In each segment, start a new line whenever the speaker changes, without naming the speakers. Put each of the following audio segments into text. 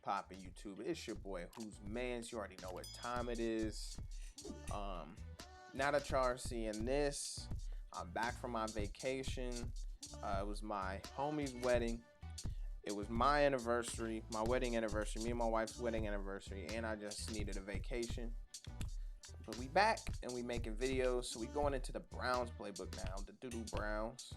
poppin' YouTube? It's your boy WhosManz. You already know what time it is. Now that y'all are seeing this, I'm back from my vacation. It was my homie's wedding. It was my anniversary, my wedding anniversary, me and my wife's wedding anniversary, and I just needed a vacation. But we back and we making videos, so we going into the Browns playbook now, the Doo-Doo Browns.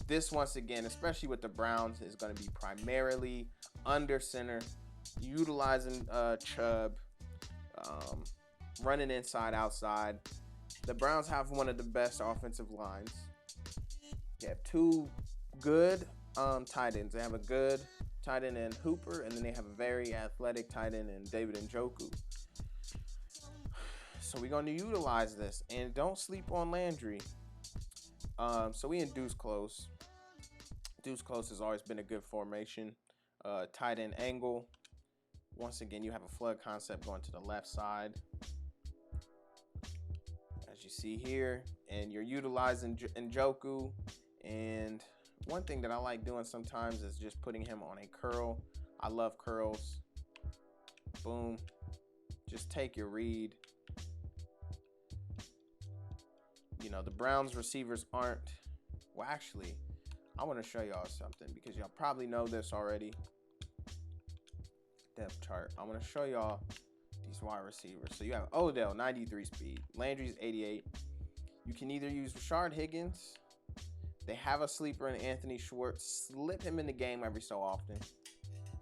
This, once again, especially with the Browns, is going to be primarily under center, utilizing Chubb, running inside, outside. The Browns have one of the best offensive lines. They have two good tight ends. They have a good tight end in Hooper, and then they have a very athletic tight end in David Njoku. So we're going to utilize this, and don't sleep on Landry. So we in deuce close. Deuce close has always been a good formation. Tight end angle. Once again, you have a flood concept going to the left side, as you see here, and you're utilizing Njoku. And one thing that I like doing sometimes is just putting him on a curl. I love curls. Boom. Just take your read. You know, the Browns receivers aren't, well, actually, I want to show y'all something because y'all probably know this already. Depth chart. I want to show y'all these wide receivers. So you have Odell, 93 speed. Landry's 88. You can either use Rashard Higgins. They have a sleeper in Anthony Schwartz. Slip him in the game every so often.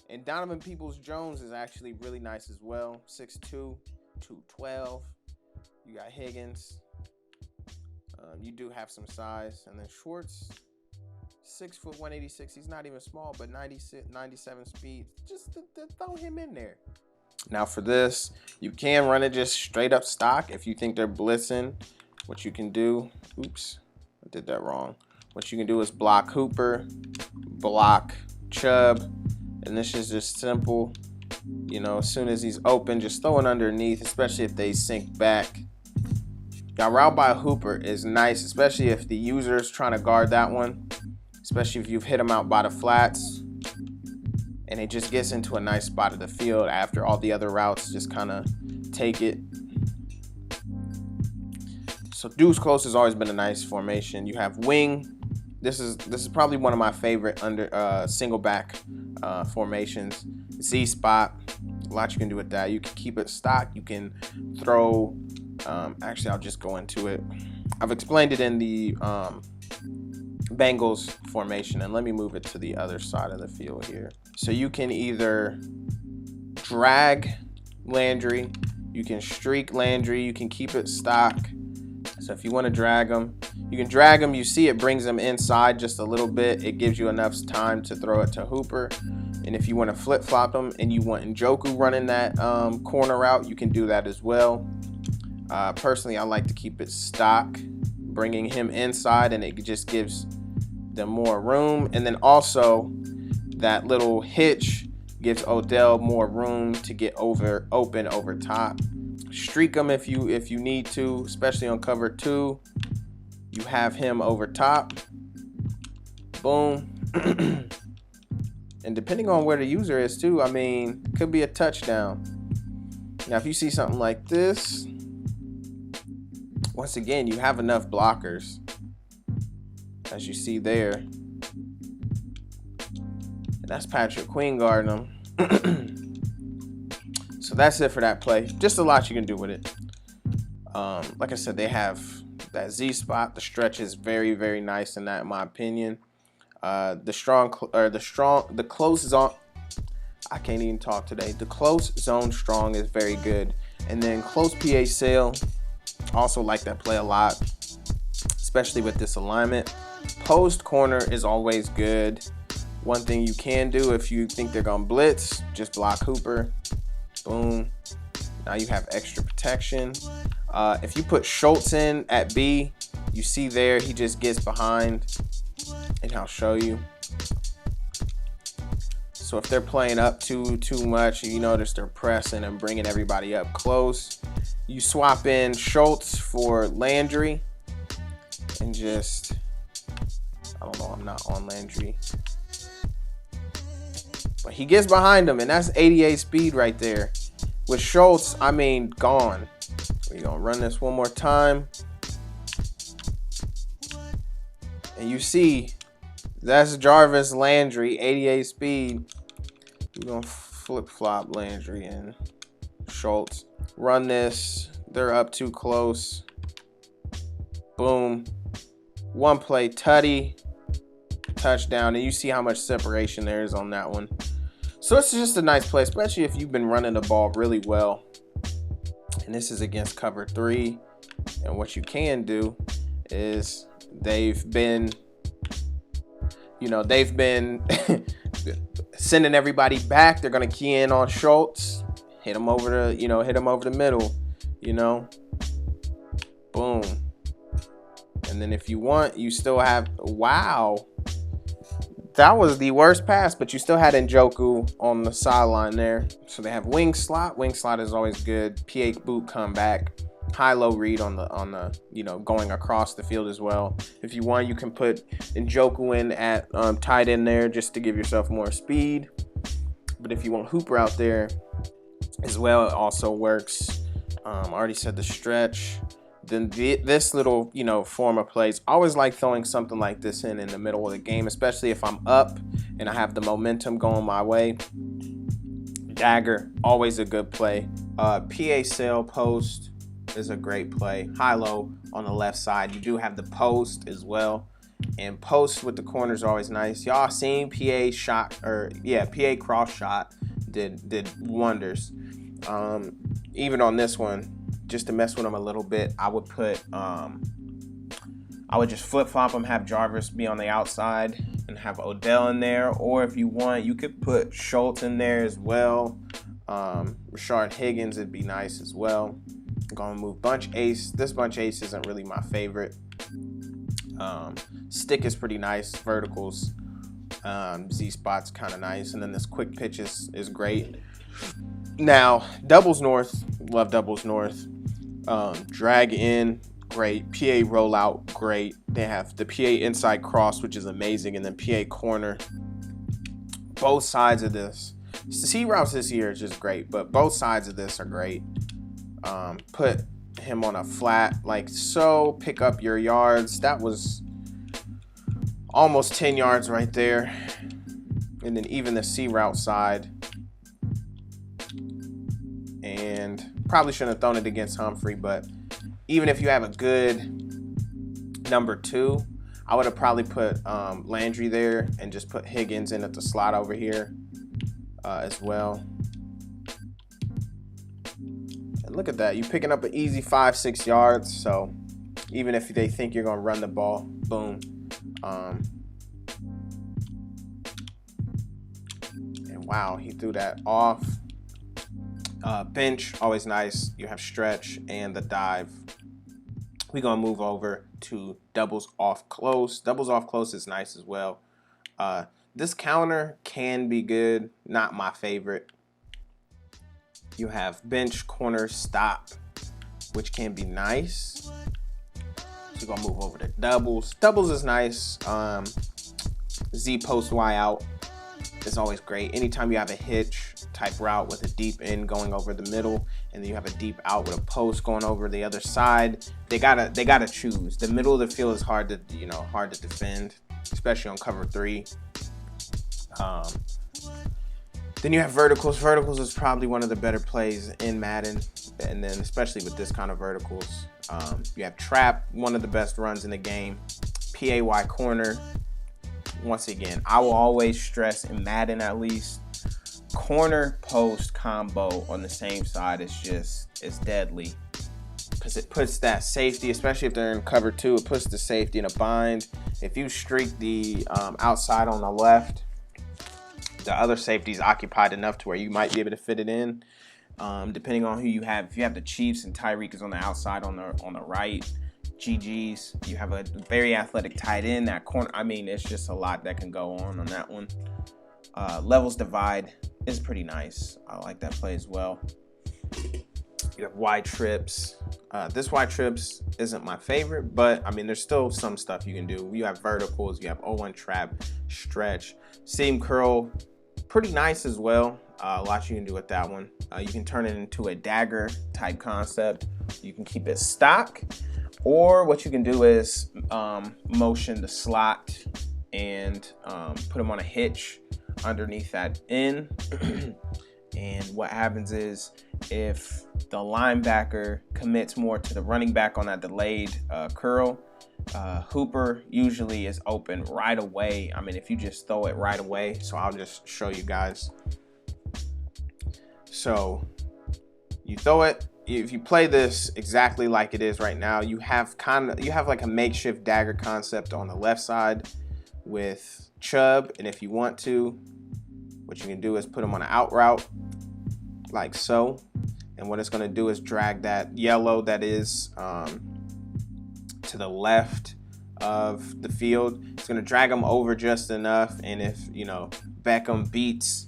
And Donovan Peoples-Jones is actually really nice as well. 6'2", 212. You got Higgins. You do have some size. And then Schwartz, 6 foot 186. He's not even small, but 97 speed. Just to throw him in there. Now for this, you can run it just straight up stock. If you think they're blitzing, what you can do, oops, I did that wrong. What you can do is block Hooper, block Chubb, and this is just simple. You know, as soon as he's open, just throw it underneath, especially if they sink back. Now, route by Hooper is nice, especially if the user is trying to guard that one, especially if you've hit him out by the flats, and it just gets into a nice spot of the field after all the other routes just kind of take it. So deuce close has always been a nice formation. You have wing. This is probably one of my favorite under single back formations. Z spot. A lot you can do with that. You can keep it stock. You can throw. Actually, I'll just go into it. I've explained it in the Bengals formation, and let me move it to the other side of the field here. So you can either drag Landry, you can streak Landry, you can keep it stock. So if you want to drag him, you can drag him. You see it brings him inside just a little bit. It gives you enough time to throw it to Hooper. And if you want to flip-flop him and you want Njoku running that corner route, you can do that as well. Personally, I like to keep it stock, bringing him inside, and it just gives them more room. And then also that little hitch gives Odell more room to get open over top. Streak him if you need to, especially on cover 2. You have him over top. Boom. And depending on where the user is too, I mean, it could be a touchdown. Now, if you see something like this, once again, you have enough blockers, as you see there. And that's Patrick Queen guarding him. So that's it for that play. Just a lot you can do with it. Like I said, they have that Z spot. The stretch is very, very nice in that, in my opinion. The close zone. I can't even talk today. The close zone strong is very good, and then close PA sail. Also like that play a lot, especially with this alignment. Post corner is always good. One thing you can do if you think they're gonna blitz, just block Hooper. Boom. Now you have extra protection. If you put Schultz in at B, you see there he just gets behind, and I'll show you. So if they're playing up too much, you notice they're pressing and bringing everybody up close. You swap in Schultz for Landry, and just, I don't know, I'm not on Landry. But he gets behind him, and that's 88 speed right there. With Schultz, I mean, gone. We're going to run this one more time. And you see, that's Jarvis Landry, 88 speed. We're going to flip-flop Landry and Schultz. Run this. They're up too close. Boom. One play, tutty. Touchdown. And you see how much separation there is on that one. So it's just a nice play, especially if you've been running the ball really well. And this is against cover 3. And what you can do is they've been sending everybody back. They're going to key in on Schultz. Hit him over the middle, Boom. And then if you want, you still have, wow. That was the worst pass, but you still had Njoku on the sideline there. So they have wing slot. Wing slot is always good. PA boot comeback. High-low read on the going across the field as well. If you want, you can put Njoku in at tight end there just to give yourself more speed. But if you want Hooper out there as well, it also works. I already said the stretch. Then this little, form of plays. I always like throwing something like this in the middle of the game, especially if I'm up and I have the momentum going my way. Dagger, always a good play. PA sail post is a great play. High-low on the left side. You do have the post as well. And post with the corners are always nice. Y'all seen PA PA cross shot did wonders. Even on this one, just to mess with them a little bit, I would just flip-flop them, have Jarvis be on the outside and have Odell in there. Or if you want, you could put Schultz in there as well. Rashard Higgins would be nice as well. I'm going to move bunch ace. This bunch ace isn't really my favorite. Stick is pretty nice. Verticals. Z-spot's kind of nice. And then this quick pitch is great. Now, doubles north. Love doubles north. Drag in, great. PA rollout, great. They have the PA inside cross, which is amazing, and then PA corner. Both sides of this. The C routes this year is just great, but both sides of this are great. Put him on a flat like so. Pick up your yards. That was almost 10 yards right there. And then even the C route side. And probably shouldn't have thrown it against Humphrey, but even if you have a good number 2, I would have probably put Landry there and just put Higgins in at the slot over here as well. And look at that. You're picking up an easy 5-6 yards. So even if they think you're going to run the ball, boom. And wow, he threw that off. Bench, always nice. You have stretch and the dive. We're going to move over to doubles off close. Doubles off close is nice as well. This counter can be good. Not my favorite. You have bench, corner, stop, which can be nice. So we're going to move over to doubles. Doubles is nice. Z post Y out is always great. Anytime you have a hitch type route with a deep in going over the middle, and then you have a deep out with a post going over the other side, they gotta choose. The middle of the field is hard to defend, especially on cover 3. Then you have verticals. Verticals is probably one of the better plays in Madden, and then especially with this kind of verticals. You have trap, one of the best runs in the game. PAY corner. Once again, I will always stress in Madden at least, corner post combo on the same side is deadly, because it puts that safety, especially if they're in cover 2, it puts the safety in a bind. If you streak the outside on the left, the other safety is occupied enough to where you might be able to fit it in, depending on who you have. If you have the Chiefs and Tyreek is on the outside on the right, GG's. You have a very athletic tight end, that corner. I mean, it's just a lot that can go on that one. Levels divide is pretty nice. I like that play as well. You have wide trips. This wide trips isn't my favorite, but I mean, there's still some stuff you can do. You have verticals, you have 0-1 trap, stretch, seam curl. pretty nice as well. A lot you can do with that one. You can turn it into a dagger type concept. You can keep it stock, or what you can do is motion the slot and put them on a hitch underneath that end. And what happens is, if the linebacker commits more to the running back on that delayed curl, Hooper usually is open right away. I mean, if you just throw it right away. So I'll just show you guys. So you throw it. If you play this exactly like it is right now, you have like a makeshift dagger concept on the left side with Chubb. And if you want to, what you can do is put him on an out route like so. And what it's going to do is drag that yellow that is to the left of the field. It's going to drag him over just enough. And if, you know, Beckham beats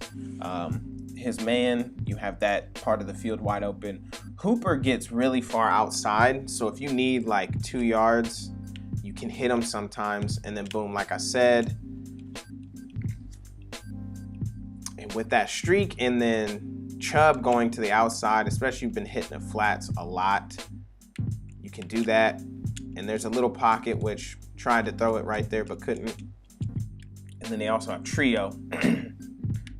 his man, you have that part of the field wide open. Hooper gets really far outside. So if you need like 2 yards, you can hit him sometimes. And then boom, like I said. And with that streak and then Chubb going to the outside, especially you've been hitting the flats a lot, you can do that. And there's a little pocket, which tried to throw it right there but couldn't. And then they also have trio.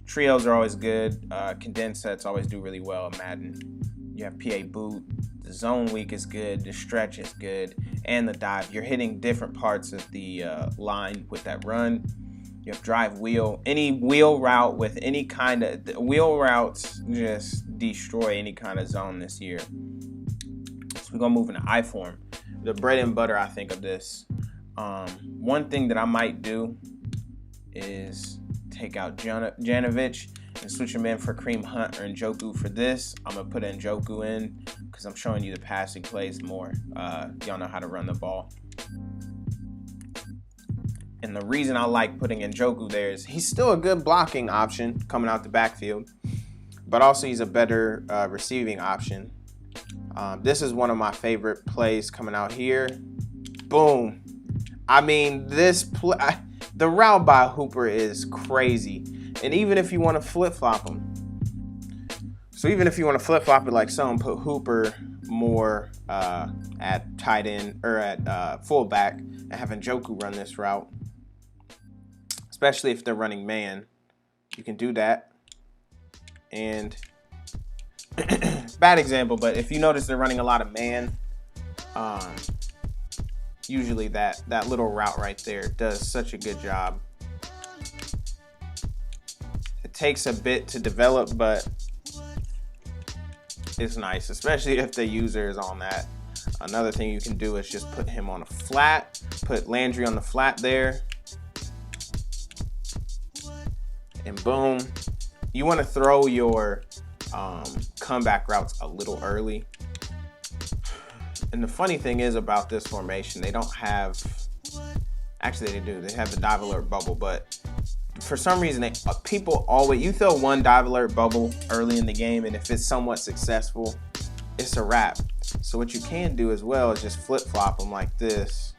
Trios are always good. Condensed sets always do really well in Madden. You have PA boot. The zone weak is good. The stretch is good. And the dive. You're hitting different parts of the line with that run. You have drive wheel. Any wheel route with any kind of... Wheel routes just destroy any kind of zone this year. So we're going to move into I form. The bread and butter, I think, of this. One thing that I might do is take out Janovich and switch him in for Kareem Hunt or Njoku for this. I'm going to put Njoku in because I'm showing you the passing plays more. Y'all know how to run the ball. And the reason I like putting Njoku there is he's still a good blocking option coming out the backfield, but also he's a better receiving option. This is one of my favorite plays coming out here. Boom. I mean, this play, the route by Hooper is crazy. And even if you want to flip-flop him. So even if you want to flip-flop it like so and put Hooper more at tight end or at fullback and have Njoku run this route, especially if they're running man, you can do that. And bad example, but if you notice they're running a lot of man, usually that little route right there does such a good job. It takes a bit to develop, but it's nice, especially if the user is on that. Another thing you can do is just put him on a flat, put Landry on the flat there, and boom. You want to throw your comeback routes a little early. And the funny thing is about this formation, they don't have, actually they do, they have the dive alert bubble, but for some reason, people always, you throw one dive alert bubble early in the game, and if it's somewhat successful, it's a wrap. So what you can do as well is just flip-flop them like this,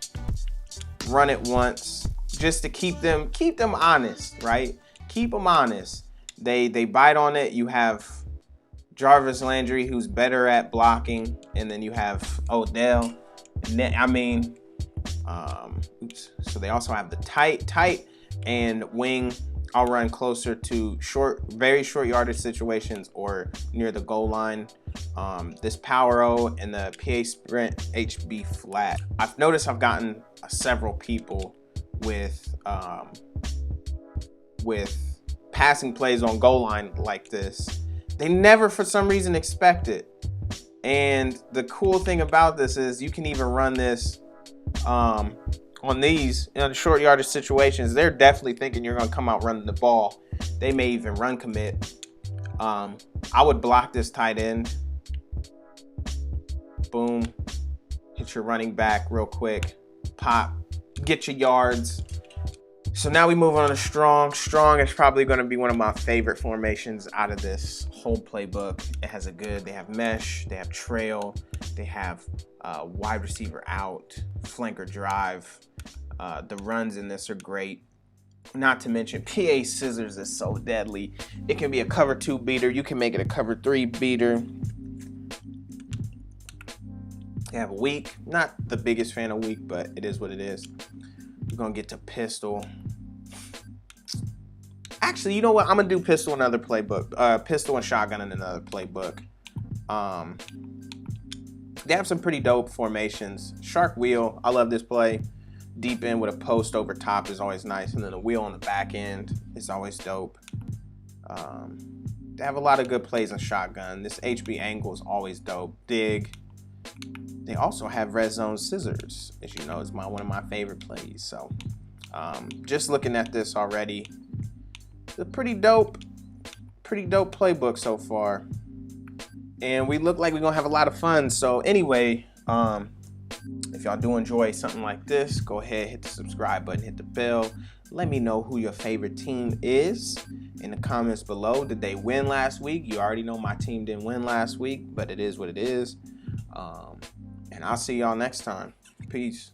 run it once, just to keep them honest, right? Keep them honest. They bite on it. You have Jarvis Landry, who's better at blocking, and then you have Odell. And then, I mean, so they also have the tight and wing. I'll run closer to very short yardage situations or near the goal line. This Power O and the PA Sprint HB flat. I've noticed I've gotten several people with passing plays on goal line like this. They never, for some reason, expect it. And the cool thing about this is you can even run this on these short yardage situations. They're definitely thinking you're going to come out running the ball. They may even run commit. I would block this tight end. Boom. Hit your running back real quick. Pop. Get your yards. So now we move on to strong. Strong is probably going to be one of my favorite formations out of this whole playbook. It has they have mesh, they have trail, they have wide receiver out, flanker drive. The runs in this are great. Not to mention, PA Scissors is so deadly. It can be a cover 2 beater. You can make it a cover 3 beater. You have weak. Not the biggest fan of weak, but it is what it is. We're going to get to pistol. Actually, you know what? I'm going to do pistol and another playbook. Pistol and shotgun in another playbook. They have some pretty dope formations. Shark wheel. I love this play. Deep end with a post over top is always nice. And then a wheel on the back end is always dope. They have a lot of good plays in shotgun. This HB angle is always dope. Dig. They also have red zone scissors. As you know, it's one of my favorite plays. So just looking at this already, it's a pretty dope playbook so far. And we look like we're gonna have a lot of fun. So anyway, if y'all do enjoy something like this, go ahead, hit the subscribe button, hit the bell. Let me know who your favorite team is in the comments below. Did they win last week? You already know my team didn't win last week, but it is what it is. And I'll see y'all next time. Peace.